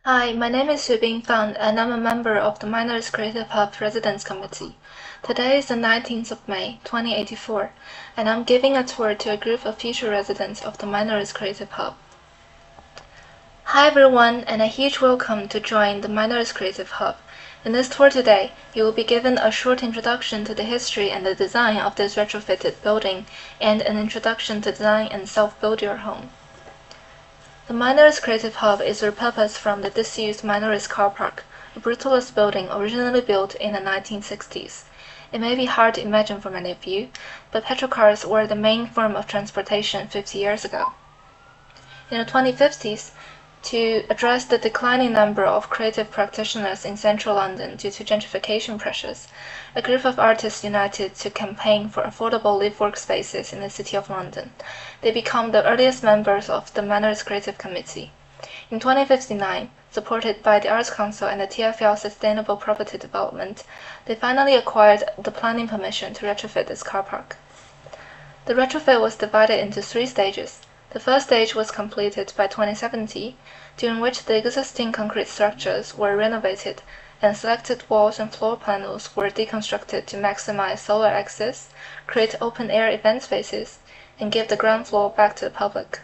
Hi, my name is Xubing Fan, and I'm a member of the Minories Creative Hub Residence Committee. Today is the 19th of May, 2084, and I'm giving a tour to a group of future residents of the Minories Creative Hub. Hi everyone, and a huge welcome to join the Minories Creative Hub. In this tour today, you will be given a short introduction to the history and the design of this retrofitted building, and an introduction to design and self-build your home. The Minories Creative Hub is repurposed from the disused Minories Car Park, a brutalist building originally built in the 1960s. It may be hard to imagine for many of you, but petrol cars were the main form of transportation 50 years ago. In the 2050s, to address the declining number of creative practitioners in central London due to gentrification pressures, a group of artists united to campaign for affordable live-work spaces in the City of London. They become the earliest members of the Minories Creative Committee. In 2059, supported by the Arts Council and the TfL Sustainable Property Development, they finally acquired the planning permission to retrofit this car park. The retrofit was divided into 3 stages. The first stage was completed by 2070, during which the existing concrete structures were renovated and selected walls and floor panels were deconstructed to maximize solar access, create open-air event spaces, and give the ground floor back to the public.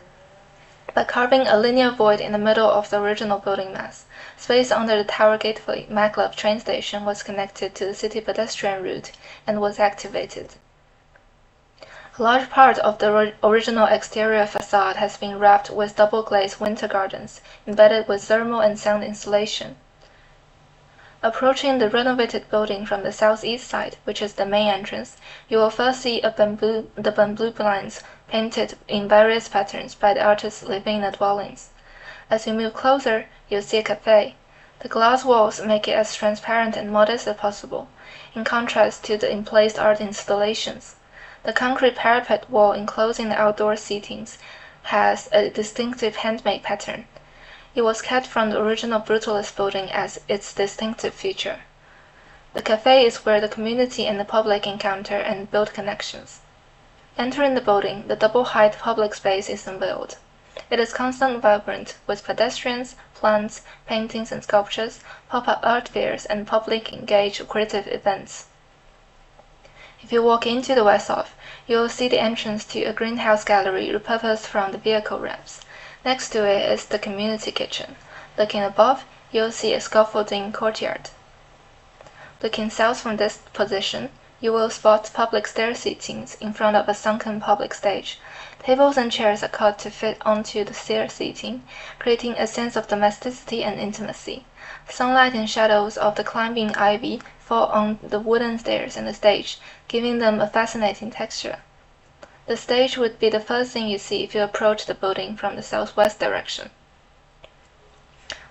By carving a linear void in the middle of the original building mass, space under the Tower Gateway maglev train station was connected to the city pedestrian route and was activated. A large part of the original exterior facade has been wrapped with double-glazed winter gardens, embedded with thermal and sound insulation. Approaching the renovated building from the southeast side, which is the main entrance, you will first see the bamboo blinds painted in various patterns by the artists living in the dwellings. As you move closer, you'll see a cafe. The glass walls make it as transparent and modest as possible, in contrast to the in-place art installations. The concrete parapet wall enclosing the outdoor seatings has a distinctive handmade pattern. It was kept from the original brutalist building as its distinctive feature. The cafe is where the community and the public encounter and build connections. Entering the building, the double-height public space is unveiled. It is constantly vibrant, with pedestrians, plants, paintings and sculptures, pop-up art fairs, and public engaged creative events. If you walk into the west off, you will see the entrance to a greenhouse gallery repurposed from the vehicle ramps. Next to it is the community kitchen. Looking above, you'll see a scaffolding courtyard. Looking south from this position, you will spot public stair seatings in front of a sunken public stage. Tables and chairs are cut to fit onto the stair seating, creating a sense of domesticity and intimacy. Sunlight and shadows of the climbing ivy fall on the wooden stairs and the stage, giving them a fascinating texture. The stage would be the first thing you see if you approach the building from the southwest direction.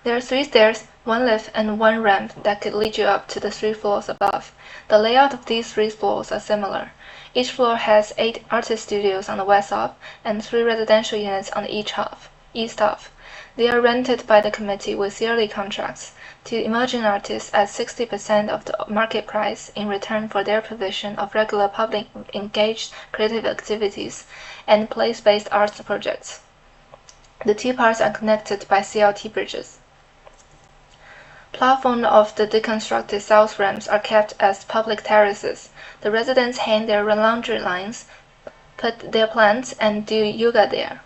There are 3 stairs, 1 lift, and 1 ramp that could lead you up to the 3 floors above. The layout of these 3 floors are similar. Each floor has 8 artist studios on the west half and 3 residential units on the east half. They are rented by the committee with yearly contracts to emerging artists at 60% of the market price in return for their provision of regular public engaged creative activities and place-based arts projects. The 2 parts are connected by CLT bridges. Platforms of the deconstructed south ramps are kept as public terraces. The residents hang their laundry lines, put their plants, and do yoga there.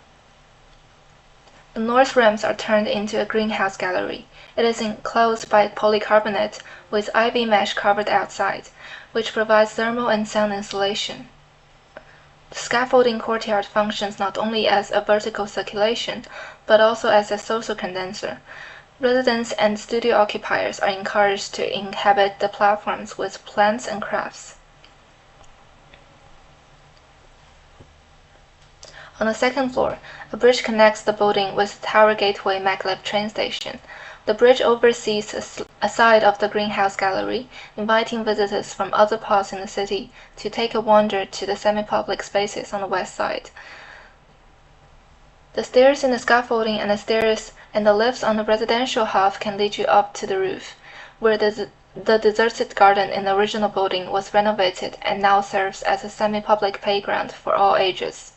The north ramps are turned into a greenhouse gallery. It is enclosed by polycarbonate with ivy mesh covered outside, which provides thermal and sound insulation. The scaffolding courtyard functions not only as a vertical circulation, but also as a social condenser. Residents and studio occupiers are encouraged to inhabit the platforms with plants and crafts. On the second floor, a bridge connects the building with the Tower Gateway maglev train station. The bridge oversees a side of the greenhouse gallery, inviting visitors from other parts in the city to take a wander to the semi-public spaces on the west side. The stairs in the scaffolding and the stairs and the lifts on the residential half can lead you up to the roof, where the deserted garden in the original building was renovated and now serves as a semi-public playground for all ages.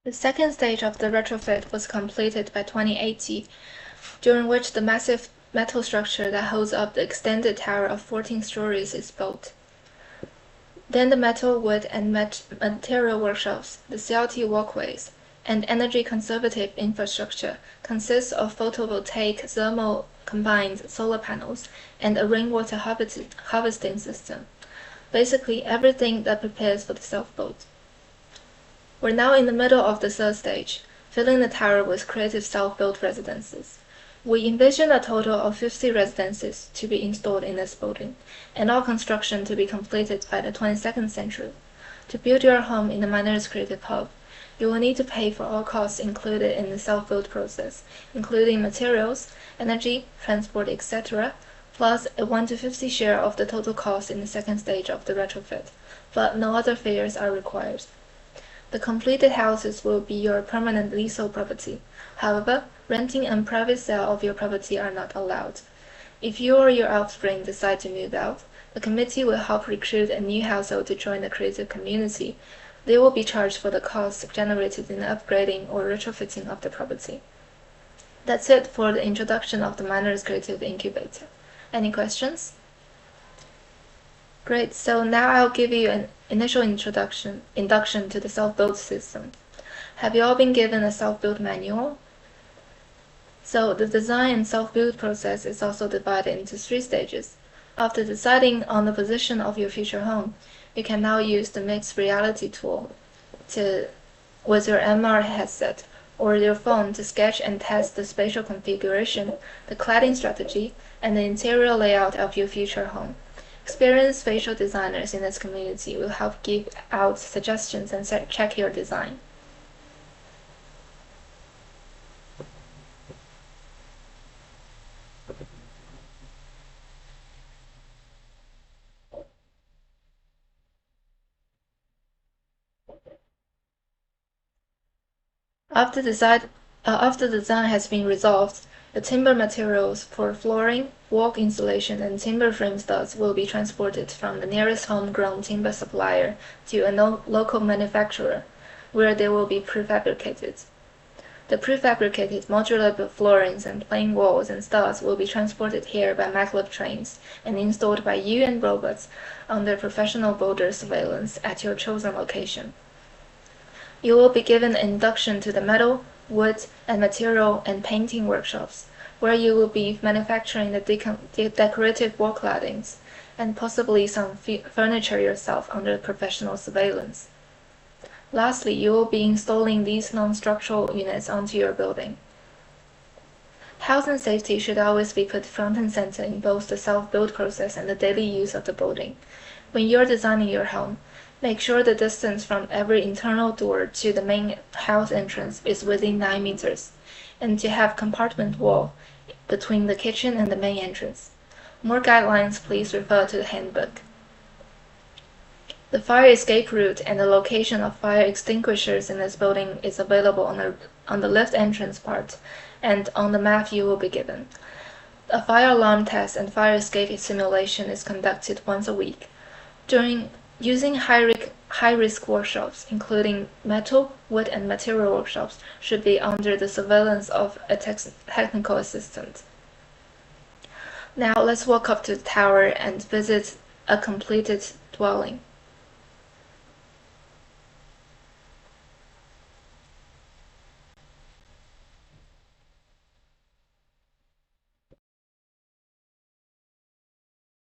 The second stage of the retrofit was completed by 2080, during which the massive metal structure that holds up the extended tower of 14 stories is built. Then the metal, wood, and material workshops, the CLT walkways, and energy-conservative infrastructure consists of photovoltaic thermal combined solar panels and a rainwater harvesting system. Basically, everything that prepares for the self-build. We're now in the middle of the third stage, filling the tower with creative self-built residences. We envision a total of 50 residences to be installed in this building, and all construction to be completed by the 22nd century. To build your home in the Minories Creative Hub, you will need to pay for all costs included in the self-build process, including materials, energy, transport, etc., plus a 1:50 share of the total cost in the second stage of the retrofit, but no other fares are required. The completed houses will be your permanent leasehold property. However, renting and private sale of your property are not allowed. If you or your offspring decide to move out, the committee will help recruit a new household to join the creative community. They will be charged for the costs generated in the upgrading or retrofitting of the property. That's it for the introduction of the Minories Creative Incubator. Any questions? Great, so now I'll give you an initial induction to the self-build system. Have you all been given a self-build manual? So the design and self-build process is also divided into 3 stages. After deciding on the position of your future home, you can now use the mixed reality tool with your MR headset or your phone to sketch and test the spatial configuration, the cladding strategy, and the interior layout of your future home. Experienced spatial designers in this community will help give out suggestions and check your design. After design has been resolved, the timber materials for flooring, wall insulation, and timber frame studs will be transported from the nearest homegrown timber supplier to a local manufacturer, where they will be prefabricated. The prefabricated modular floorings and plain walls and studs will be transported here by maglev trains and installed by you and robots under professional builder surveillance at your chosen location. You will be given an induction to the metal, wood, and material and painting workshops, where you will be manufacturing the decorative wall claddings, and possibly some furniture yourself under professional surveillance. Lastly, you will be installing these non-structural units onto your building. Health and safety should always be put front and center in both the self-build process and the daily use of the building. When you're designing your home, make sure the distance from every internal door to the main house entrance is within 9 meters, and to have compartment wall between the kitchen and the main entrance. More guidelines, please refer to the handbook. The fire escape route and the location of fire extinguishers in this building is available on the lift entrance part, and on the map you will be given. A fire alarm test and fire escape simulation is conducted once a week. Using high-risk workshops, including metal, wood, and material workshops, should be under the surveillance of a technical assistant. Now let's walk up to the tower and visit a completed dwelling.